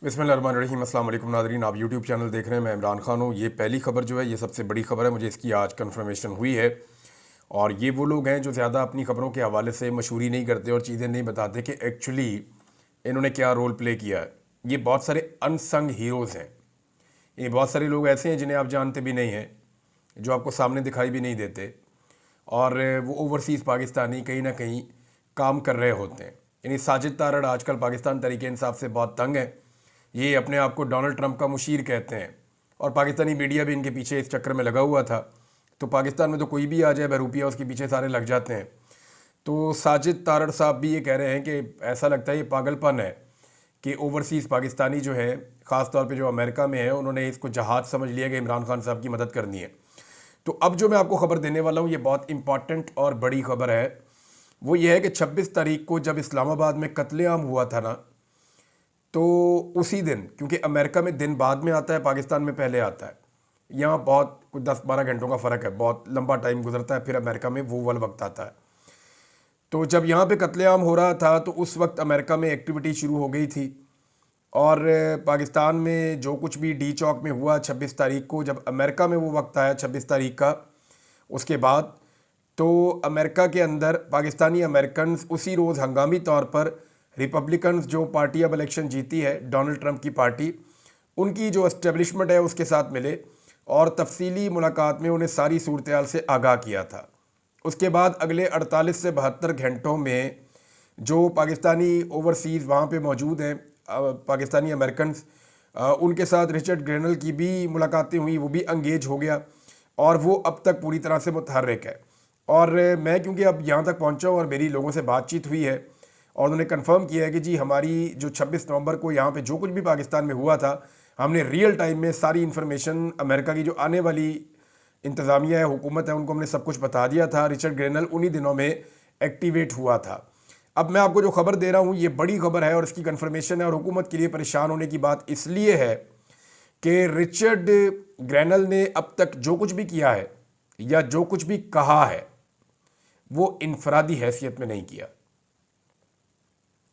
बिस्मिल्लाहिर्रहमानिर्रहीम। अस्सलाम वालेकुम नाज़रीन, आप यूट्यूब चैनल देख रहे हैं। मैं इमरान खान हूँ। ये पहली खबर जो है ये सबसे बड़ी खबर है, मुझे इसकी आज कन्फर्मेशन हुई है। और ये वो लोग हैं जो ज़्यादा अपनी खबरों के हवाले से मशहूरी नहीं करते और चीज़ें नहीं बताते कि एक्चुअली इन्होंने क्या रोल प्ले किया है। ये बहुत सारे अनसंग हीरोज़ हैं। ये बहुत सारे लोग ऐसे हैं जिन्हें आप जानते भी नहीं हैं, जो आपको सामने दिखाई भी नहीं देते, और वो ओवरसीज़ पाकिस्तानी कहीं ना कहीं काम कर रहे होते हैं। यानी साजिद तारड़ आजकल पाकिस्तान तरीके इंसाफ से बहुत तंग है। ये अपने आप को डोनाल्ड ट्रंप का मुशीर कहते हैं और पाकिस्तानी मीडिया भी इनके पीछे इस चक्कर में लगा हुआ था। तो पाकिस्तान में तो कोई भी आ जाए बहरूपिया, उसके पीछे सारे लग जाते हैं। तो साजिद तारड़ साहब भी ये कह रहे हैं कि ऐसा लगता है ये पागलपन है कि ओवरसीज़ पाकिस्तानी जो है, ख़ास तौर पे जो अमेरिका में है, उन्होंने इसको जहाज़ समझ लिया कि इमरान खान साहब की मदद करनी है। तो अब जो मैं आपको खबर देने वाला हूँ ये बहुत इंपॉर्टेंट और बड़ी खबर है। वो ये है कि 26 तारीख को जब इस्लामाबाद में कत्लेआम हुआ था ना, तो उसी दिन, क्योंकि अमेरिका में दिन बाद में आता है, पाकिस्तान में पहले आता है, यहाँ बहुत कुछ 10-12 घंटों का फ़र्क है, बहुत लंबा टाइम गुजरता है, फिर अमेरिका में वो वाला वक्त आता है। तो जब यहाँ पे कत्लेआम हो रहा था तो उस वक्त अमेरिका में एक्टिविटी शुरू हो गई थी। और पाकिस्तान में जो कुछ भी डी चौक में हुआ 26 तारीख को, जब अमेरिका में वो वक्त आया 26 तारीख का, उसके बाद तो अमेरिका के अंदर पाकिस्तानी अमेरिकन उसी रोज़ हंगामी तौर पर रिपब्लिकन्स, जो पार्टी अब इलेक्शन जीती है, डोनाल्ड ट्रंप की पार्टी, उनकी जो एस्टेब्लिशमेंट है उसके साथ मिले और तफसीली मुलाकात में उन्हें सारी सूरत हाल से आगाह किया था। उसके बाद अगले 48 से 72 घंटों में जो पाकिस्तानी ओवरसीज़ वहाँ पे मौजूद हैं, पाकिस्तानी अमेरिकन, उनके साथ रिचर्ड ग्रेनल की भी मुलाकातें हुई, वो भी अंगेज हो गया और वो अब तक पूरी तरह से मुतहर्रिक है। और मैं क्योंकि अब यहाँ तक पहुँचा हूँ और मेरी लोगों से बातचीत हुई है और उन्होंने कंफर्म किया है कि जी हमारी जो 26 नवंबर को यहाँ पे जो कुछ भी पाकिस्तान में हुआ था, हमने रियल टाइम में सारी इन्फॉर्मेशन अमेरिका की जो आने वाली इंतज़ामिया है, हुकूमत है, उनको हमने सब कुछ बता दिया था। रिचर्ड ग्रेनल उन्हीं दिनों में एक्टिवेट हुआ था। अब मैं आपको जो खबर दे रहा हूँ ये बड़ी खबर है और इसकी कन्फर्मेशन है, और हुकूमत के लिए परेशान होने की बात इसलिए है कि रिचर्ड ग्रेनल ने अब तक जो कुछ भी किया है या जो कुछ भी कहा है वो इनफरादी हैसियत में नहीं किया।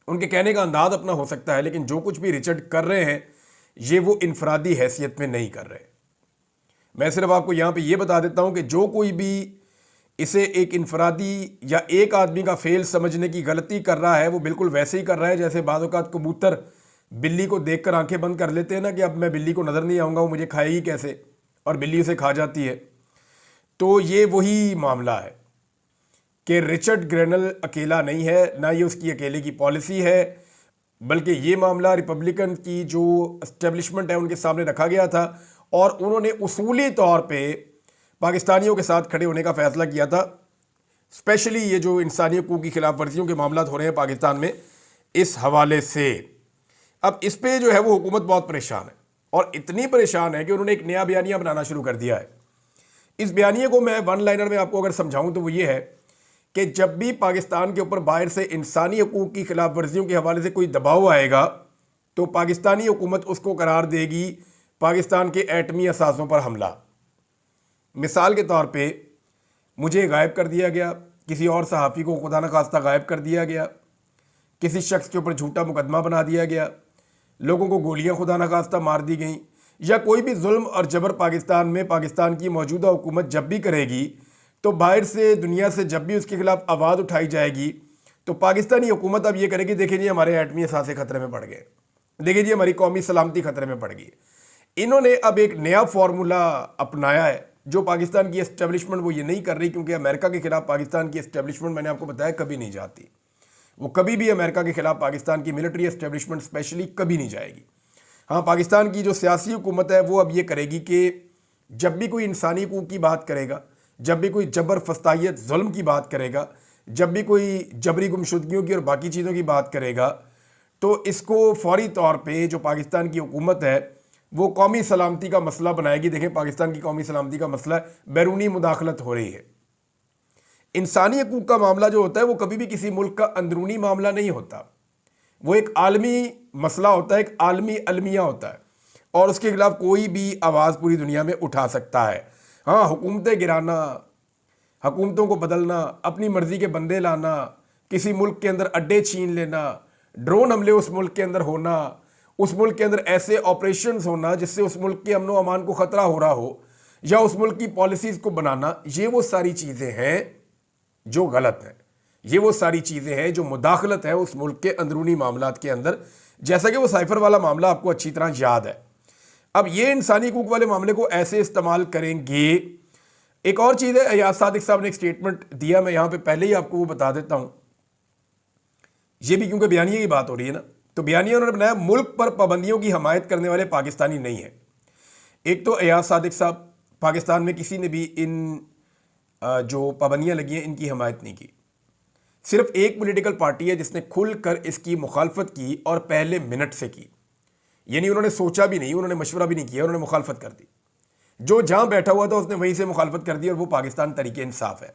उनके कहने का अंदाज अपना हो सकता है, लेकिन जो कुछ भी रिचर्ड कर रहे हैं ये वो इनफरादी हैसियत में नहीं कर रहे। मैं सिर्फ आपको यहाँ पे ये बता देता हूँ कि जो कोई भी इसे एक इनफरादी या एक आदमी का फेल समझने की गलती कर रहा है, वो बिल्कुल वैसे ही कर रहा है जैसे बाज़ औक़ात कबूतर बिल्ली को देखकर आंखें बंद कर लेते हैं ना, कि अब मैं बिल्ली को नज़र नहीं आऊँगा, वो मुझे खाएगी कैसे, और बिल्ली उसे खा जाती है। तो ये वही मामला है कि रिचर्ड ग्रेनल अकेला नहीं है, ना ये उसकी अकेले की पॉलिसी है, बल्कि ये मामला रिपब्लिकन की जो एस्टेब्लिशमेंट है उनके सामने रखा गया था और उन्होंने उसूली तौर पे पाकिस्तानियों के साथ खड़े होने का फ़ैसला किया था। स्पेशली ये जो इंसानी हकूक़ की खिलाफ वर्जियों के मामला हो रहे हैं पाकिस्तान में, इस हवाले से अब इस पर जो है वो हुकूमत बहुत परेशान है, और इतनी परेशान है कि उन्होंने एक नया बयानिया बनाना शुरू कर दिया है। इस बयानिए को मैं वन लाइनर में आपको अगर समझाऊँ तो वो ये है कि जब भी पाकिस्तान के ऊपर बाहर से इंसानी हकूक़ की खिलाफ वर्जियों के हवाले से कोई दबाव आएगा तो पाकिस्तानी हुकूमत उसको करार देगी पाकिस्तान के एटमी असासों पर हमला। मिसाल के तौर पे मुझे गायब कर दिया गया, किसी और सहाफ़ी को खुदा न खास्ता गायब कर दिया गया, किसी शख्स के ऊपर झूठा मुकदमा बना दिया गया, लोगों को गोलियां खुदा न खास्ता मार दी गई, या कोई भी जुल्म और जबर पाकिस्तान में पाकिस्तान की मौजूदा हुकूमत जब भी करेगी तो बाहर से दुनिया से जब भी उसके खिलाफ आवाज़ उठाई जाएगी तो पाकिस्तानी हुकूमत अब ये करेगी, देखिए जी हमारे एटमी असासे खतरे में पड़ गए, देखिए जी हमारी कौमी सलामती खतरे में पड़ गई। इन्होंने अब एक नया फार्मूला अपनाया है जो पाकिस्तान की एस्टेब्लिशमेंट वो ये नहीं कर रही, क्योंकि अमेरिका के खिलाफ पाकिस्तान की एस्टेब्लिशमेंट, मैंने आपको बताया, कभी नहीं जाती। वो कभी भी अमेरिका के खिलाफ पाकिस्तान की मिलिट्री एस्टेब्लिशमेंट स्पेशली कभी नहीं जाएगी। हाँ, पाकिस्तान की जो सियासी हुकूमत है वो अब ये करेगी कि जब भी कोई इंसानी हकूक़ की बात करेगा, जब भी कोई जबर फस्तायत जुल्म की बात करेगा, जब भी कोई जबरी गुमशुदगियों की और बाकी चीज़ों की बात करेगा, तो इसको फौरी तौर पे जो पाकिस्तान की हुकूमत है वो कौमी सलामती का मसला बनाएगी। देखें, पाकिस्तान की कौमी सलामती का मसला है, बैरूनी मुदाखलत हो रही है। इंसानी हकूक़ का मामला जो होता है वो कभी भी किसी मुल्क का अंदरूनी मामला नहीं होता, वो एक आलमी मसला होता है, एक आलमी अलमिया होता है, और उसके खिलाफ कोई भी आवाज़ पूरी दुनिया में उठा सकता है। हाँ, हुकूमतें गिराना, हुकूमतों को बदलना, अपनी मर्ज़ी के बंदे लाना, किसी मुल्क के अंदर अड्डे छीन लेना, ड्रोन हमले उस मुल्क के अंदर होना, उस मुल्क के अंदर ऐसे ऑपरेशंस होना जिससे उस मुल्क के अमन व अमान को खतरा हो रहा हो, या उस मुल्क की पॉलिसीज को बनाना, ये वो सारी चीजें हैं जो गलत हैं। ये वो सारी चीजें हैं जो मुदाखलत है उस मुल्क के अंदरूनी मामलात के अंदर, जैसा कि वो साइफर वाला मामला आपको अच्छी तरह याद है। अब ये इंसानी हकूक वाले मामले को ऐसे इस्तेमाल करेंगे। एक और चीज है, अयाज सादिक साहब ने एक स्टेटमेंट दिया, मैं यहां पे पहले ही आपको वो बता देता हूं, ये भी क्योंकि बयानिया की बात हो रही है ना, तो बयानिया उन्होंने बनाया मुल्क पर पाबंदियों की हमायत करने वाले पाकिस्तानी नहीं है। एक तो अयाज सादिक साहब, पाकिस्तान में किसी ने भी इन जो पाबंदियां लगी हैं इनकी हमायत नहीं की। सिर्फ एक पॉलिटिकल पार्टी है जिसने खुलकर इसकी मुखालफत की और पहले मिनट से की, यानी उन्होंने सोचा भी नहीं, उन्होंने मशवरा भी नहीं किया, उन्होंने मुखालफत कर दी। जो जहां बैठा हुआ था उसने वहीं से मुखालफत कर दी, और वो पाकिस्तान तरीके इंसाफ है।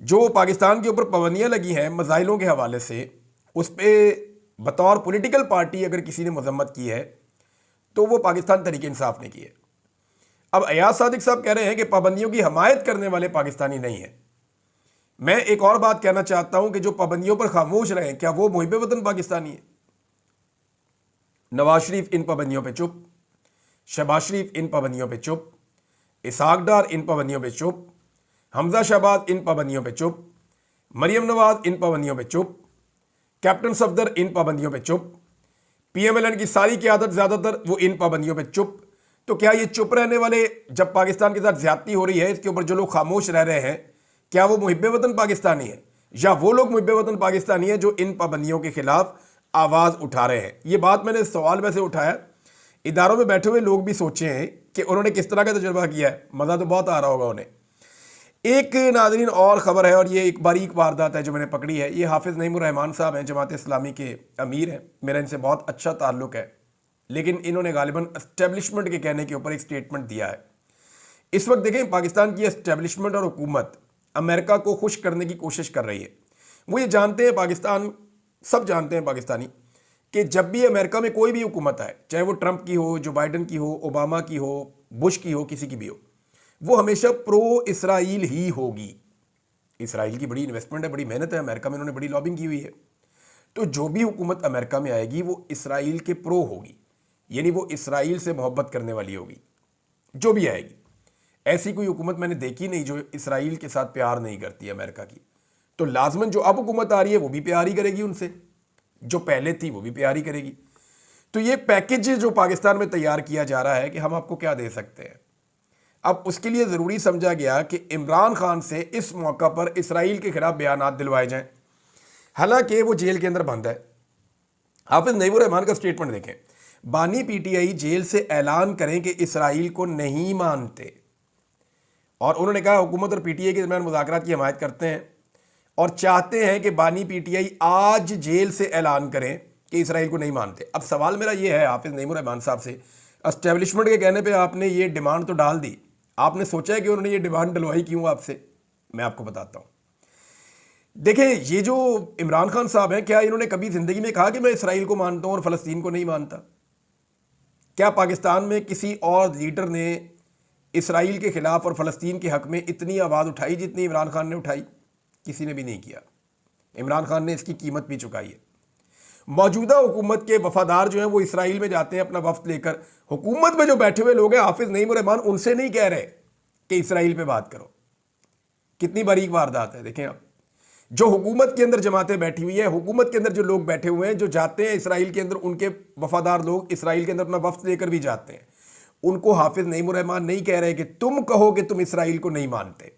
जो पाकिस्तान के ऊपर पाबंदियां लगी हैं मसाइलों के हवाले से, उस पर बतौर पॉलिटिकल पार्टी अगर किसी ने मजम्मत की है तो वो पाकिस्तान तरीके इंसाफ ने की है। अब अयाज सादिक साहब कह रहे हैं कि पाबंदियों की हमायत करने वाले पाकिस्तानी नहीं है। मैं एक और बात कहना चाहता हूं कि जो पाबंदियों पर खामोश रहे, क्या वो मुहिब वतन पाकिस्तानी है? नवाज शरीफ इन पाबंदियों पे चुप, शहबाज शरीफ इन पाबंदियों पे चुप, इसहाक डार इन पाबंदियों पे चुप, हमजा शहबाज इन पाबंदियों पे चुप, मरियम नवाज इन पाबंदियों पे चुप, कैप्टन सफदर इन पाबंदियों पे चुप, PMLN की सारी क़यादत ज़्यादातर वो इन पाबंदियों पे चुप। तो क्या ये चुप रहने वाले, जब पाकिस्तान के साथ ज्यादती हो रही है इसके ऊपर जो लोग खामोश रह रहे हैं, क्या वो मुहिब वतन पाकिस्तानी है, या वो लोग मुहिब वतन पाकिस्तानी है जो इन पाबंदियों के खिलाफ आवाज़ उठा रहे हैं? ये बात मैंने सवाल वैसे उठाया, इदारों में बैठे हुए लोग भी सोचे हैं कि उन्होंने किस तरह का तजुर्बा किया है, मज़ा तो बहुत आ रहा होगा उन्हें। एक नाज़रीन और ख़बर है, और ये एक बारीक वारदात है जो मैंने पकड़ी है। ये हाफिज़ नईमुर रहमान साहब हैं, जमात इस्लामी के अमीर हैं, मेरा इनसे बहुत अच्छा ताल्लुक़ है, लेकिन इन्होंने गालिबन एस्टेब्लिशमेंट के कहने के ऊपर एक स्टेटमेंट दिया है। इस वक्त देखें, पाकिस्तान की एस्टेब्लिशमेंट और हुकूमत अमेरिका को खुश करने की कोशिश कर रही है। वो ये जानते हैं, पाकिस्तान सब जानते हैं पाकिस्तानी, कि जब भी अमेरिका में कोई भी हुकूमत आए, चाहे वो ट्रंप की हो, जो बाइडन की हो, ओबामा की हो, बुश की हो, किसी की भी हो, वो हमेशा प्रो इसराइल ही होगी। इसराइल की बड़ी इन्वेस्टमेंट है, बड़ी मेहनत है, अमेरिका में उन्होंने बड़ी लॉबिंग की हुई है। तो जो भी हुकूमत अमेरिका में आएगी वो इसराइल के प्रो होगी, यानी वो इसराइल से मोहब्बत करने वाली होगी। जो भी आएगी, ऐसी कोई हुकूमत मैंने देखी नहीं जो इसराइल के साथ प्यार नहीं करती अमेरिका की। तो लाजमन जो अब हुकूमत आ रही है वो भी प्यार ही करेगी उनसे, जो पहले थी वो भी प्यार ही करेगी। तो ये पैकेज जो पाकिस्तान में तैयार किया जा रहा है कि हम आपको क्या दे सकते हैं, अब उसके लिए ज़रूरी समझा गया कि इमरान खान से इस मौका पर इसराइल के खिलाफ बयानात दिलवाए जाएं, हालांकि वो जेल के अंदर बंद है। हाफिज नईमुर रहमान का स्टेटमेंट देखें, बानी PTI जेल से ऐलान करें कि इसराइल को नहीं मानते, और उन्होंने कहा हुकूमत और PTI के दरमियान मुज़ाकरात की हमायत करते हैं और चाहते हैं कि बानी PTI आज जेल से ऐलान करें कि इसराइल को नहीं मानते। अब सवाल मेरा ये है हाफिज नईमुर रहमान साहब से, एस्टेब्लिशमेंट के कहने पे आपने ये डिमांड तो डाल दी, आपने सोचा है कि उन्होंने ये डिमांड डलवाई क्यों आपसे? मैं आपको बताता हूँ। देखें, ये जो इमरान खान साहब हैं, क्या इन्होंने कभी ज़िंदगी में कहा कि मैं इसराइल को मानता हूँ और फ़लस्तीन को नहीं मानता? क्या पाकिस्तान में किसी और लीडर ने इसराइल के ख़िलाफ़ और फ़लस्तीन के हक़ में इतनी आवाज़ उठाई जितनी इमरान खान ने उठाई? किसी ने भी नहीं किया। इमरान खान ने इसकी कीमत भी चुकाई है। मौजूदा हुकूमत के वफादार जो हैं वो इसराइल में जाते हैं अपना वफ्द लेकर, हुकूमत में जो बैठे हुए लोग हैं हाफिज नईमुर रहमान उनसे नहीं कह रहे कि इसराइल पे बात करो। कितनी बारीक वारदात है। देखें आप, जो हुकूमत के अंदर जमातें बैठी हुई है, हुकूमत के अंदर जो लोग बैठे हुए हैं, जो जाते हैं इसराइल के अंदर, उनके वफादार लोग इसराइल के अंदर अपना वफ्द लेकर भी जाते हैं, उनको हाफिज नईमुर रहमान नहीं कह रहे कि तुम कहो कि तुम इसराइल को नहीं मानते।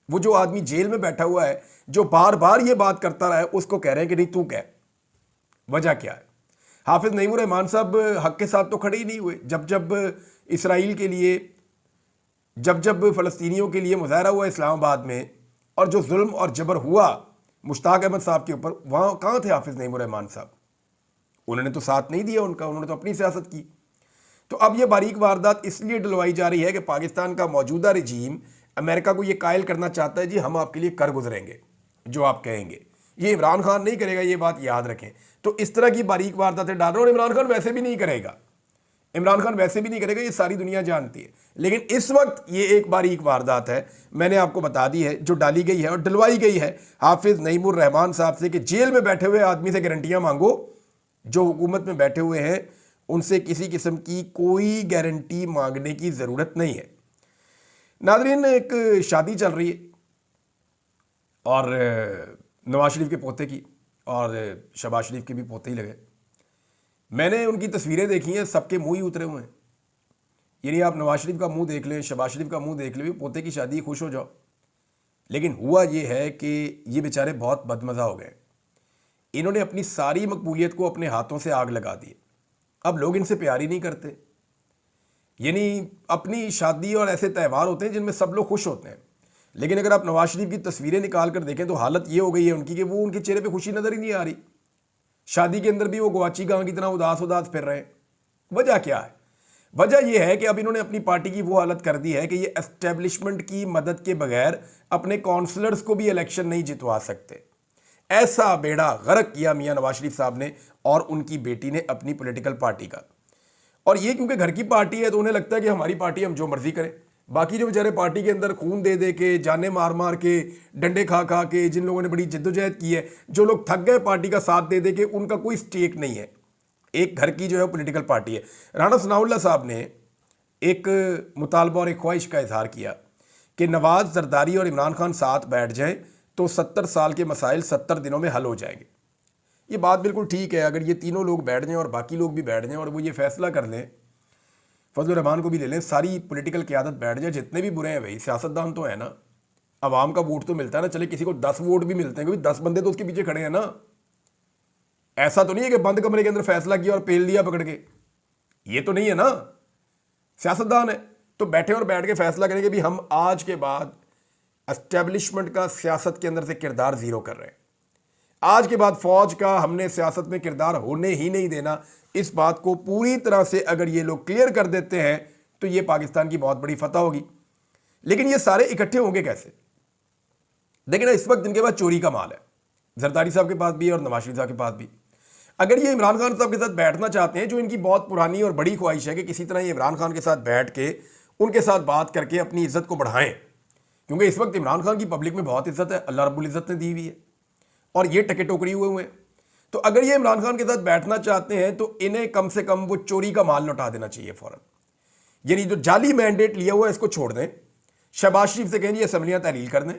वो जो आदमी जेल में बैठा हुआ है, जो बार बार ये बात करता रहा है, उसको कह रहे हैं कि नहीं तू कह। वजह क्या है? हाफिज नईमुर रहमान साहब हक के साथ तो खड़े ही नहीं हुए। जब जब इसराइल के लिए, जब जब फ़लस्तीनियों के लिए मुजाहरा हुआ इस्लामाबाद में, और जो जुल्म और जबर हुआ मुश्ताक अहमद साहब के ऊपर, वहाँ कहाँ थे हाफिज नईमुर रहमान साहब? उन्होंने तो साथ नहीं दिया उनका, उन्होंने तो अपनी सियासत की। तो अब ये बारीक वारदात इसलिए डलवाई जा रही है कि पाकिस्तान का मौजूदा रजीम अमेरिका को ये कायल करना चाहता है, जी हम आपके लिए कर गुजरेंगे जो आप कहेंगे। ये इमरान खान नहीं करेगा, ये बात याद रखें। तो इस तरह की बारीक वारदातें डाल रहे, और इमरान खान वैसे भी नहीं करेगा, इमरान खान वैसे भी नहीं करेगा, ये सारी दुनिया जानती है। लेकिन इस वक्त ये एक बारीक वारदात है, मैंने आपको बता दी है, जो डाली गई है और डलवाई गई है हाफिज नईमुर रहमान साहब से कि जेल में बैठे हुए आदमी से गारंटियां मांगो जो हुकूमत में बैठे हुए हैं उनसे किसी किस्म की कोई गारंटी मांगने की ज़रूरत नहीं है। नादरीन, एक शादी चल रही है और नवाज शरीफ के पोते की, और शहबाज शरीफ के भी पोते ही लगे। मैंने उनकी तस्वीरें देखी हैं, सबके मुंह ही उतरे हुए हैं। यानी आप नवाज शरीफ का मुंह देख लें, शहबाज शरीफ का मुंह देख लें, पोते की शादी, खुश हो जाओ। लेकिन हुआ ये है कि ये बेचारे बहुत बदमज़ा हो गए। इन्होंने अपनी सारी मकबूलियत को अपने हाथों से आग लगा दी। अब लोग इनसे प्यार ही नहीं करते। यानी अपनी शादी और ऐसे त्यौहार होते हैं जिनमें सब लोग खुश होते हैं, लेकिन अगर आप नवाज शरीफ की तस्वीरें निकाल कर देखें तो हालत ये हो गई है उनकी कि वो, उनके चेहरे पे खुशी नज़र ही नहीं आ रही। शादी के अंदर भी वो गवाची गां की तरह उदास उदास फिर रहे हैं। वजह क्या है? वजह यह है कि अब इन्होंने अपनी पार्टी की वो हालत कर दी है कि ये एस्टेब्लिशमेंट की मदद के बगैर अपने काउंसलर्स को भी इलेक्शन नहीं जितवा सकते। ऐसा बेड़ा गर्क किया मियां नवाज शरीफ साहब ने और उनकी बेटी ने अपनी पॉलिटिकल पार्टी का। और ये क्योंकि घर की पार्टी है तो उन्हें लगता है कि हमारी पार्टी, हम जो मर्जी करें। बाकी जो बेचारे पार्टी के अंदर खून दे दे के, जाने मार मार के, डंडे खा खा के, जिन लोगों ने बड़ी जद्दोजहद की है, जो लोग थक गए पार्टी का साथ दे दे के, उनका कोई स्टेक नहीं है। एक घर की जो है पॉलिटिकल पार्टी है। राणा सनाउल्लाह साहब ने एक मुतालबा और एक ख्वाहिश का इजहार किया कि नवाज, जरदारी और इमरान खान साथ बैठ जाएं तो 70 साल के मसाइल 70 दिनों में हल हो जाएंगे। ये बात बिल्कुल ठीक है। अगर ये तीनों लोग बैठ जाएं और बाकी लोग भी बैठ जाएं और वो ये फैसला कर लें, फजल रहमान को भी ले लें, सारी पॉलिटिकल क़यादत बैठ जाए, जितने भी बुरे हैं भाई, सियासतदान तो है ना, आवाम का वोट तो मिलता है ना। चले किसी को 10 वोट भी मिलते हैं, क्योंकि 10 बंदे तो उसके पीछे खड़े हैं ना। ऐसा तो नहीं है कि बंद कमरे के अंदर फैसला किया और पेल दिया पकड़ के, ये तो नहीं है ना। सियासतदान है तो बैठे और बैठ के फैसला करेंगे भी हम आज के बाद एस्टेब्लिशमेंट का सियासत के अंदर से किरदार जीरो कर रहे हैं। आज के बाद फौज का हमने सियासत में किरदार होने ही नहीं देना। इस बात को पूरी तरह से अगर ये लोग क्लियर कर देते हैं तो ये पाकिस्तान की बहुत बड़ी फतह होगी। लेकिन ये सारे इकट्ठे होंगे कैसे? देखिए ना, इस वक्त इनके पास चोरी का माल है, जरदारी साहब के पास भी और नवाज शरीफ साहब के पास भी। अगर ये इमरान खान साहब के साथ बैठना चाहते हैं, जो इनकी बहुत पुरानी और बड़ी ख्वाहिश है कि किसी तरह ये इमरान खान के साथ बैठ के उनके साथ बात करके अपनी इज्जत को बढ़ाएं, क्योंकि इस वक्त इमरान खान की पब्लिक में बहुत इज्जत है, अल्लाह रब्बुल इज्जत ने दी हुई है और ये टके टोकरी हुए हैं। तो अगर ये इमरान खान के साथ बैठना चाहते हैं तो इन्हें कम से कम वो चोरी का माल लौटा देना चाहिए फौरन। यानी जो जाली मैंडेट लिया हुआ है इसको छोड़ दें। शहबाज शरीफ से कहें जी असम्बलियाँ तहलील कर दें,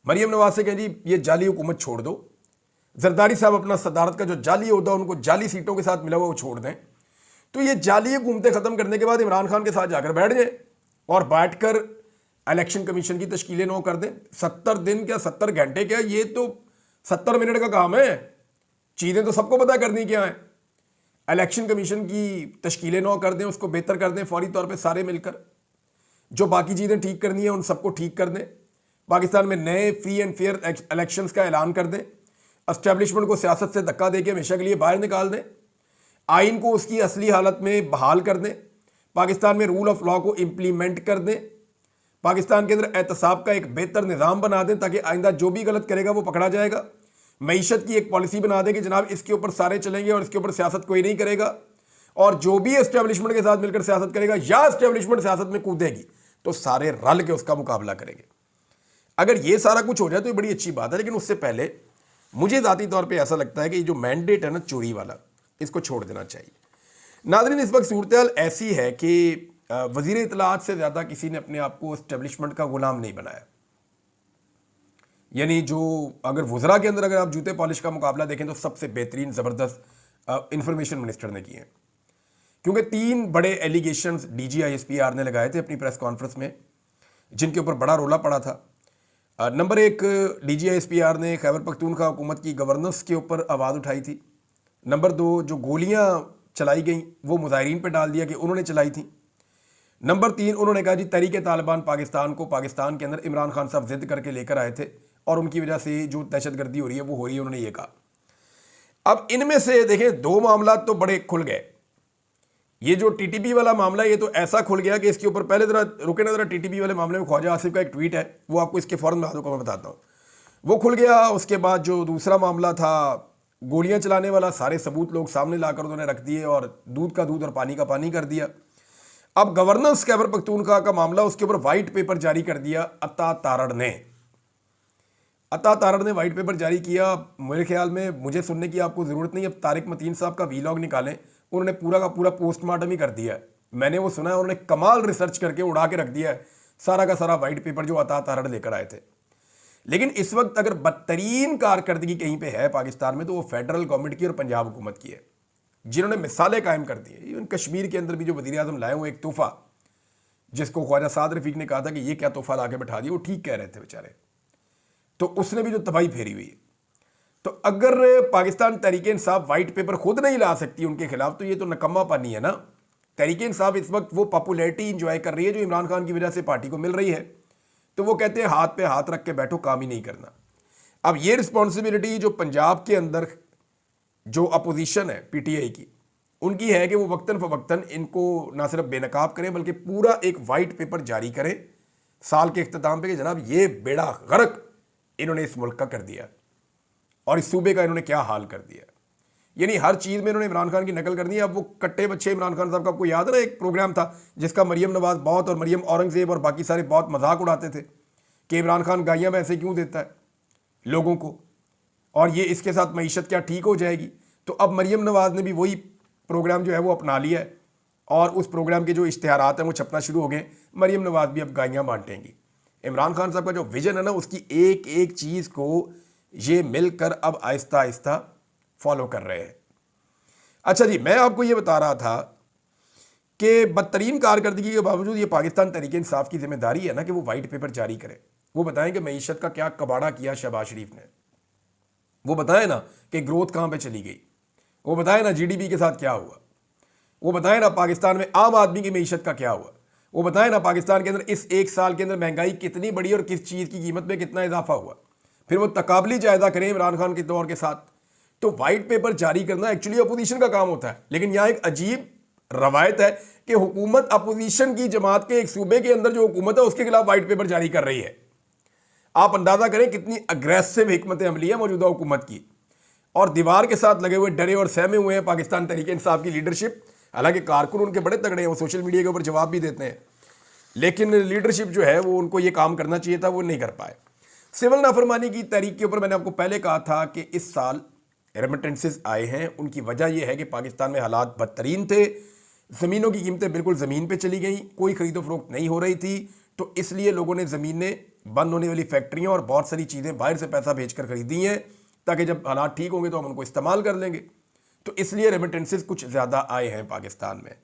मरियम नवाज से कहें जी ये जाली हुकूमत छोड़ दो, जरदारी साहब अपना सदारत का जो जाली होता है उनको जाली सीटों के साथ मिला हुआ वो छोड़ दें। तो ये जाली हुकूमतें ख़त्म करने के बाद इमरान खान के साथ जाकर बैठ जाए और बैठकर इलेक्शन कमीशन की तश्कीलें नौ कर दें। 70 दिन क्या 70 घंटे क्या, ये तो 70 मिनट का काम है। चीज़ें तो सबको पता करनी क्या है। इलेक्शन कमीशन की तश्कीलें नौ कर दें, उसको बेहतर कर दें फौरी तौर पे सारे मिलकर। जो बाकी चीज़ें ठीक करनी है उन सबको ठीक कर दें। पाकिस्तान में नए फ्री एंड फेयर इलेक्शंस का ऐलान कर दें। एस्टेब्लिशमेंट को सियासत से धक्का देके हमेशा के लिए बाहर निकाल दें। आइन को उसकी असली हालत में बहाल कर दें। पाकिस्तान में रूल ऑफ लॉ को इम्प्लीमेंट कर दें। पाकिस्तान के अंदर एहतसाब का एक बेहतर निज़ाम बना दें ताकि आइंदा जो भी गलत करेगा वो पकड़ा जाएगा। मईशत की एक पॉलिसी बना दें कि जनाब इसके ऊपर सारे चलेंगे और इसके ऊपर सियासत कोई नहीं करेगा, और जो भी एस्टेब्लिशमेंट के साथ मिलकर सियासत करेगा या एस्टेब्लिशमेंट सियासत में कूदेगी तो सारे रल के उसका मुकाबला करेंगे। अगर ये सारा कुछ हो जाए तो ये बड़ी अच्छी बात है। लेकिन उससे पहले मुझे ज़ाती तौर पे ऐसा लगता है कि ये जो मैंडेट है ना चोरी वाला, इसको छोड़ देना चाहिए। नाज़रीन, इस वक्त सूरत ऐसी है कि वज़ीर इत्तलाआत से ज़्यादा किसी ने अपने आप को एस्टेब्लिशमेंट का गुलाम नहीं बनाया। यानी जो अगर वज़रा के अंदर अगर आप जूते पॉलिश का मुकाबला देखें तो सबसे बेहतरीन ज़बरदस्त इंफॉर्मेशन मिनिस्टर ने किए हैं, क्योंकि 3 बड़े एलिगेशंस DGISPR ने लगाए थे अपनी प्रेस कॉन्फ्रेंस में, जिनके ऊपर बड़ा रोला पड़ा था। नंबर 1, DGISPR ने खैबर पख्तूनख्वा हुकूमत की गवर्नेंस के ऊपर आवाज़ उठाई थी। नंबर 2, जो गोलियां चलाई गई वो मुजाहिरीन पे डाल दिया कि उन्होंने चलाई थी। नंबर 3, उन्होंने कहा जी तहरीक तालिबान पाकिस्तान को पाकिस्तान के अंदर इमरान खान साहब जिद करके लेकर आए थे और उनकी वजह से जो दहशतगर्दी हो रही है वो हो रही है, उन्होंने ये कहा। अब इनमें से देखें 2 मामला तो बड़े खुल गए। ये जो TTP वाला मामला ये तो ऐसा खुल गया कि इसके ऊपर पहले ज़रा रुके ना, ज़रा TTP वाले मामले में ख्वाजा आसिफ का एक ट्वीट है, वो आपको इसके फ़ौरन बाद को मैं बताता हूँ। वो खुल गया। उसके बाद जो दूसरा मामला था गोलियां चलाने वाला, सारे सबूत लोग सामने लाकर उन्होंने रख दिए और दूध का दूध और पानी का पानी कर दिया। अब गवर्नेंस खैबर पख्तूनख्वा का मामला, उसके ऊपर वाइट पेपर जारी कर दिया अता तारड़ ने। अता तारड़ ने वाइट पेपर जारी किया। मेरे ख्याल में, मुझे सुनने की आपको ज़रूरत नहीं, अब तारिक मतीन साहब का वीलॉग निकालें, उन्होंने पूरा का पूरा पोस्टमार्टम ही कर दिया है। मैंने वो सुना है, उन्होंने कमाल रिसर्च करके उड़ा के रख दिया है सारा का सारा वाइट पेपर जो अता तारड़ लेकर आए थे। लेकिन इस वक्त अगर बदतरीन कारकर्दगी कहीं पे है पाकिस्तान में, तो वो फेडरल गवर्नमेंट की और पंजाब हुकूमत की है, जिन्होंने मिसालें कायम कर दी है। इवन कश्मीर के अंदर भी जो वज़ीर आज़म लाए हुए एक तोहफा, जिसको ख्वाजा साद रफ़ीक ने कहा था कि ये क्या तोहफा ला के बैठा दिया, वो ठीक कह रहे थे बेचारे, तो उसने भी जो तबाही फेरी हुई है। तो अगर पाकिस्तान तहरीक इंसाफ वाइट पेपर खुद नहीं ला सकती उनके खिलाफ, तो ये तो नकम्मा पानी है ना। तहरीक इंसाफ इस वक्त वो पॉपुलैरिटी इंजॉय कर रही है जो इमरान खान की वजह से पार्टी को मिल रही है, तो वो कहते हैं हाथ पे हाथ रख के बैठो, काम ही नहीं करना। अब ये रिस्पॉन्सिबिलिटी जो पंजाब के अंदर जो अपोजिशन है पीटीआई की, उनकी है कि वो वक्तन फ़वक्तन इनको ना सिर्फ बेनकाब करें, बल्कि पूरा एक वाइट पेपर जारी करें साल के इख्तिताम पे कि जनाब ये बेड़ा गर्क इन्होंने इस मुल्क का कर दिया और इस सूबे का इन्होंने क्या हाल कर दिया। यानी हर चीज़ में इन्होंने इमरान खान की नकल करनी है। अब वो कट्टे बच्चे इमरान खान साहब का, आपको याद है ना, एक प्रोग्राम था जिसका मरियम नवाज बहुत और मरियम औरंगजेब और बाकी सारे बहुत मजाक उड़ाते थे कि इमरान खान गायियाँ ऐसे क्यों देता है लोगों को, और ये इसके साथ मईशत क्या ठीक हो जाएगी। तो अब मरियम नवाज ने भी वही प्रोग्राम जो है वो अपना लिया है, और उस प्रोग्राम के जो इश्तिहारात हैं वो छपना शुरू हो गए। मरियम नवाज भी अब गायियाँ बांटेंगी। इमरान खान साहब का जो विजन है ना, उसकी एक एक चीज़ को ये मिलकर अब आहिस्ता आहिस्ता फॉलो कर रहे हैं। अच्छा जी, मैं आपको ये बता रहा था कि बदतरीन कारकर्दगी के बावजूद ये पाकिस्तान तहरीक इंसाफ की जिम्मेदारी है ना कि वो वाइट पेपर जारी करे। वो बताएं कि मईशत का क्या कबाड़ा किया शहबाज शरीफ ने, वो बताएं ना कि ग्रोथ कहाँ पे चली गई, वो बताएं ना जीडीपी के साथ क्या हुआ, वो बताएं ना पाकिस्तान में आम आदमी की मईशत का क्या हुआ, वो बताएं ना पाकिस्तान के अंदर इस एक साल के अंदर महंगाई कितनी बढ़ी और किस चीज़ की कीमत में कितना इजाफा हुआ। फिर वो तकाबली जायजा करें इमरान खान के दौर के साथ। तो वाइट पेपर जारी करना एक्चुअली अपोजिशन का काम होता है, लेकिन यहाँ एक अजीब रवायत है कि हुकूमत अपोजिशन की जमात के एक सूबे के अंदर जो हुकूमत है उसके खिलाफ वाइट पेपर जारी कर रही है। आप अंदाजा करें कितनी अग्रेसिव हिकमत अमली है मौजूदा हुकूमत की, और दीवार के साथ लगे हुए डरे और सहमे हुए हैं पाकिस्तान तहरीक इंसाफ की लीडरशिप। हालांकि कारकुन उनके बड़े तगड़े हैं, वो सोशल मीडिया के ऊपर जवाब भी देते हैं, लेकिन लीडरशिप जो है वो उनको ये काम करना चाहिए था, वो नहीं कर पाए। सिविल नाफरमानी की तहरीक के ऊपर मैंने आपको पहले कहा था कि इस साल रेमिटेंसेस आए हैं। उनकी वजह यह है कि पाकिस्तान में हालात बदतरीन थे, ज़मीनों की कीमतें बिल्कुल ज़मीन पे चली गई, कोई खरीदो फरोख्त नहीं हो रही थी, तो इसलिए लोगों ने ज़मीनें, बंद होने वाली फैक्ट्रियाँ और बहुत सारी चीज़ें बाहर से पैसा भेजकर खरीदी हैं ताकि जब हालात ठीक होंगे तो हम उनको इस्तेमाल कर लेंगे। तो इसलिए रेमिटेंसेस कुछ ज़्यादा आए हैं पाकिस्तान में।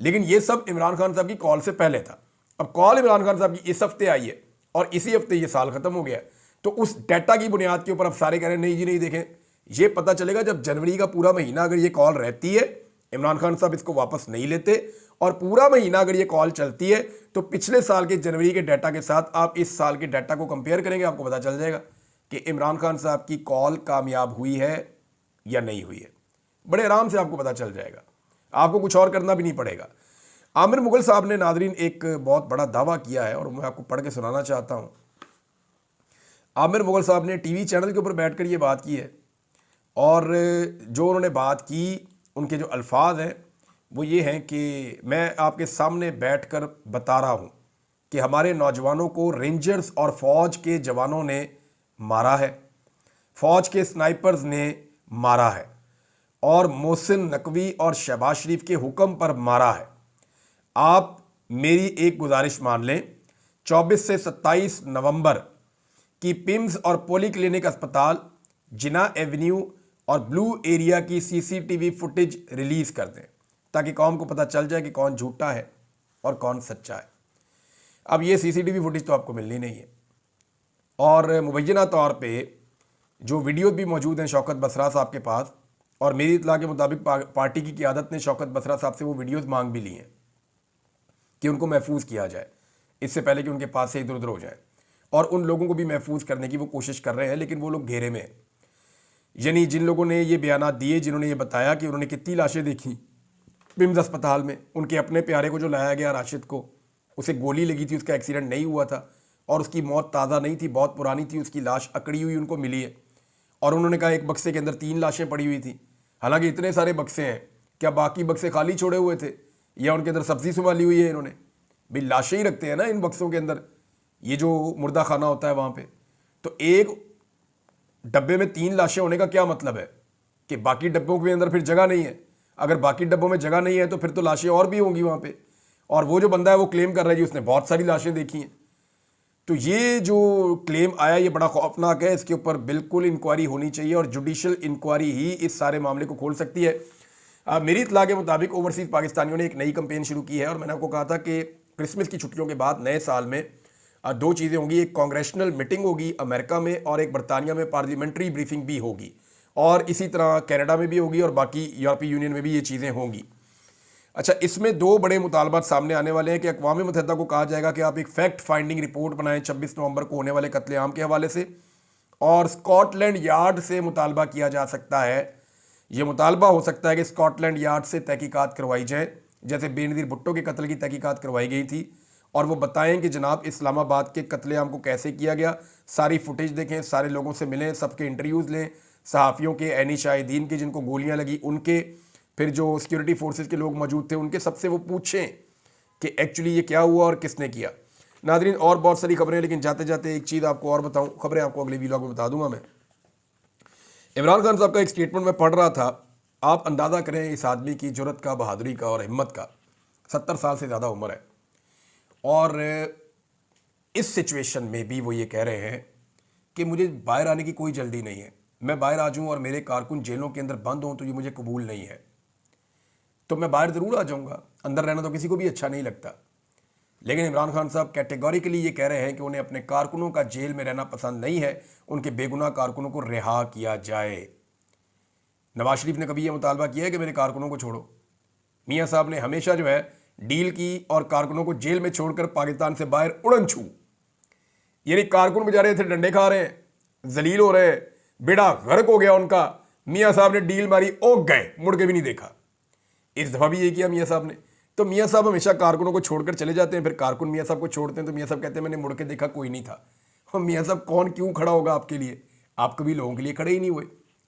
लेकिन ये सब इमरान खान साहब की कॉल से पहले था। अब कॉल इमरान खान साहब की इस हफ्ते आई है और इसी हफ्ते ये साल ख़त्म हो गया, तो उस डाटा की बुनियाद के ऊपर अब सारे कह रहे हैं नहीं जी नहीं, देखें ये पता चलेगा जब जनवरी का पूरा महीना अगर ये कॉल रहती है, इमरान खान साहब इसको वापस नहीं लेते, और पूरा महीना अगर ये कॉल चलती है, तो पिछले साल के जनवरी के डाटा के साथ आप इस साल के डाटा को कंपेयर करेंगे, आपको पता चल जाएगा कि इमरान खान साहब की कॉल कामयाब हुई है या नहीं हुई है। बड़े आराम से आपको पता चल जाएगा, आपको कुछ और करना भी नहीं पड़ेगा। आमिर मुगल साहब ने नादरीन एक बहुत बड़ा दावा किया है और मैं आपको पढ़ के सुनाना चाहता हूँ। आमिर मुगल साहब ने टीवी चैनल के ऊपर बैठकर ये बात की है, और जो उन्होंने बात की, उनके जो अल्फाज हैं वो ये हैं कि मैं आपके सामने बैठकर बता रहा हूँ कि हमारे नौजवानों को रेंजर्स और फ़ौज के जवानों ने मारा है, फ़ौज के स्नाइपर्स ने मारा है, और मोहसिन नकवी और शहबाज शरीफ के हुक्म पर मारा है। आप मेरी एक गुजारिश मान लें, 24 से 27 नवंबर की पिम्स और पोली क्लिनिक अस्पताल, जिना एवेन्यू और ब्लू एरिया की सीसीटीवी फुटेज रिलीज़ कर दें ताकि कौम को पता चल जाए कि कौन झूठा है और कौन सच्चा है। अब ये सीसीटीवी फुटेज तो आपको मिलनी नहीं है, और मुबैना तौर पे जो वीडियो भी मौजूद हैं शौकत बसरा साहब के पास, और मेरी इत्तला के मुताबिक पार्टी की क़ियादत ने शौकत बसरा साहब से वो वीडियोज़ मांग भी ली हैं कि उनको महफूज किया जाए इससे पहले कि उनके पास से इधर उधर हो जाए, और उन लोगों को भी महफूज करने की वो कोशिश कर रहे हैं, लेकिन वो लोग घेरे में हैं। यानी जिन लोगों ने ये बयानात दिए, जिन्होंने ये बताया कि उन्होंने कितनी लाशें देखी पिम्स अस्पताल में, उनके अपने प्यारे को जो लाया गया राशिद को, उसे गोली लगी थी, उसका एक्सीडेंट नहीं हुआ था और उसकी मौत ताज़ा नहीं थी, बहुत पुरानी थी, उसकी लाश अकड़ी हुई उनको मिली है, और उन्होंने कहा एक बक्से के अंदर 3 लाशें पड़ी हुई थी। हालांकि इतने सारे बक्से हैं, क्या बाकी बक्से खाली छोड़े हुए थे या उनके अंदर सब्जी संभाली हुई है इन्होंने? भाई लाशें ही रखते हैं ना इन बक्सों के अंदर, ये जो मुर्दा खाना होता है वहाँ पे। तो एक डब्बे में 3 लाशें होने का क्या मतलब है कि बाकी डब्बों के अंदर फिर जगह नहीं है? अगर बाकी डब्बों में जगह नहीं है तो फिर तो लाशें और भी होंगी वहाँ पे। और वो जो बंदा है वो क्लेम कर रहा है जी उसने बहुत सारी लाशें देखी हैं। तो ये जो क्लेम आया ये बड़ा खौफनाक है। इसके ऊपर बिल्कुल इंक्वायरी होनी चाहिए और जुडिशियल इंक्वायरी ही इस सारे मामले को खोल सकती है। मेरी इत्तला के मुताबिक ओवरसीज़ पाकिस्तानियों ने एक नई कैंपेन शुरू की है और मैंने आपको कहा था कि क्रिसमस की छुट्टियों के बाद नए साल में 2 चीज़ें होंगी। एक कांग्रेशनल मीटिंग होगी अमेरिका में और एक बरतानिया में पार्लियामेंट्री ब्रीफिंग भी होगी और इसी तरह कनाडा में भी होगी और बाकी यूरोपीय यूनियन में भी ये चीज़ें होंगी। अच्छा, इसमें 2 बड़े मुतालबात सामने आने वाले हैं कि अक़वाम मुत्तहिदा को कहा जाएगा कि आप एक फैक्ट फाइंडिंग रिपोर्ट बनाएं 26 नवंबर को होने वाले कत्लेआम के हवाले से, और स्कॉटलैंड यार्ड से मुतालबा किया जा सकता है। ये मुतालबा हो सकता है कि स्कॉटलैंड यार्ड से तहकीकात करवाई जाए, जैसे बेनज़ीर भुट्टो के कत्ल की तहकीकात करवाई गई थी, और वो बताएं कि जनाब इस्लामाबाद के कत्लेआम को कैसे किया गया। सारी फुटेज देखें, सारे लोगों से मिलें, सबके इंटरव्यूज़ लें, सहाफ़ियों के, ऐनी शाहिदीन के जिनको गोलियां लगी उनके, फिर जो सिक्योरिटी फोर्सेस के लोग मौजूद थे उनके, सबसे वो पूछें कि एक्चुअली ये क्या हुआ और किसने किया। नाज़रीन, और बहुत सारी खबरें, लेकिन जाते जाते एक चीज़ आपको और बताऊं, खबरें आपको अगले वीलॉग में बता दूंगा मैं। इमरान खान साहब का एक स्टेटमेंट मैं पढ़ रहा था। आप अंदाज़ा करें इस आदमी की जुर्रत का, बहादुरी का और हिम्मत का। 70 साल से ज़्यादा उम्र है और इस सिचुएशन में भी वो ये कह रहे हैं कि मुझे बाहर आने की कोई जल्दी नहीं है, मैं बाहर आ जाऊँ और मेरे कारकुन जेलों के अंदर बंद हों तो ये मुझे कबूल नहीं है। तो मैं बाहर ज़रूर आ जाऊँगा, अंदर रहना तो किसी को भी अच्छा नहीं लगता। लेकिन इमरान खान साहब कैटेगोरिकली ये कह रहे हैं कि उन्हें अपने कारकुनों का जेल में रहना पसंद नहीं है, उनके बेगुनाह कारकुनों को रिहा किया जाए। नवाज शरीफ ने कभी ये मुतालबा किया है कि मेरे कारकुनों को छोड़ो? मियाँ साहब ने हमेशा जो है डील की और कारकुनों को जेल में छोड़कर पाकिस्तान से बाहर उड़न छू। यानी कारकुन बेचारे थे डंडे खा रहे हैं, जलील हो रहे हैं, बेड़ा गर्क हो गया उनका, मियाँ साहब ने डील मारी, ओग गए, मुड़ के भी नहीं देखा। इस दफ़ा भी ये किया मियाँ साहब ने। तो मियाँ साहब हमेशा कारकुनों को छोड़कर चले जाते हैं, फिर कारकुन मियाँ साहब को छोड़ते हैं तो मियाँ साहब कहते हैं मैंने मुड़ के देखा कोई नहीं था। और मियाँ साहब कौन क्यों खड़ा होगा आपके लिए? आप कभी लोगों के लिए खड़े ही नहीं हुए।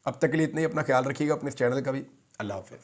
अब तक के लिए इतना ही, अपना ख्याल रखिएगा, अपने इस चैनल का भी। अल्लाह हाफ़िज़।